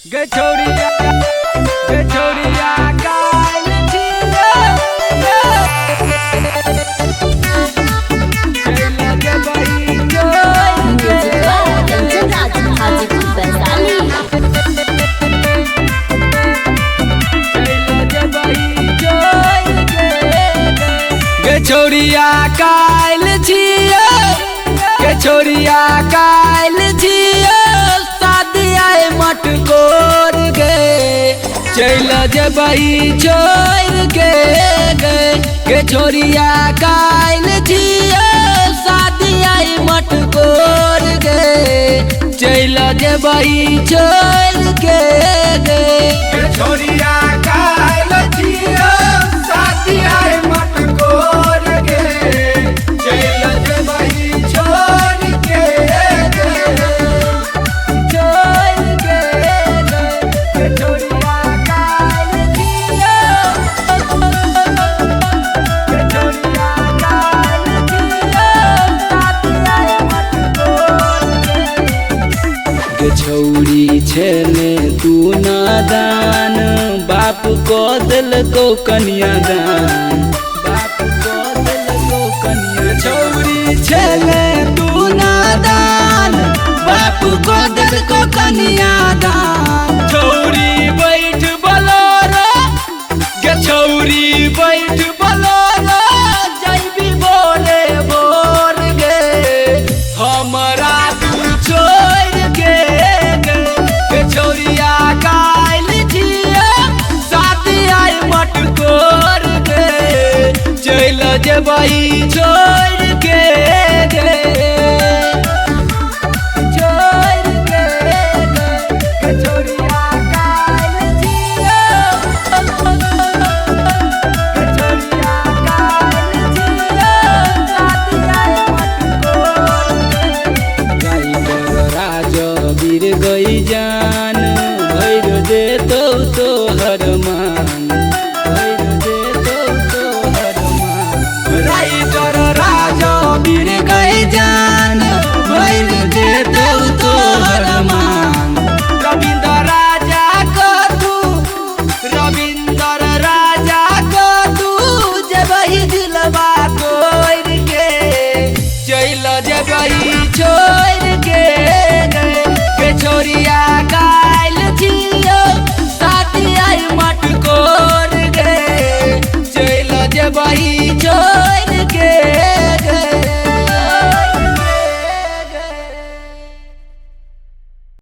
गछौरिया गछौरिया काल छिया चैला जबई कंचन राज हाजीपुर वैशाली। चैला जबई गछौरिया काल छिया गछौरिया काल छिया मटकोर गे चल जबई छोड़ के छोरिया काल छिया शादी आई मटकोर गे चल जबई छोड़ के छोरिया काल छिया शादी आई मटकोर गे चल जबई छोड़ के छौरी छेले तू नादान बाप को दिल को कन्यादान बाप को दिल को कन्या छौरी छेले तू नादान बाप को दिल को कन्यादान छौरी बैठ बलोरो गे छौरी बैठ बलोरो जैबी बोरे बोर गे हमरा तू छोड़ के छोरिया काल छिया शादी आई मटकोर गे चल जबई छोड़ के छोड़ के छोरिया काल छिया छोरिया काल छिया शादी आई मटकोर गे राजवीर गई जान भैर दे तो हर मान भैर दे तो हर मान राइटर राजवीर गई जान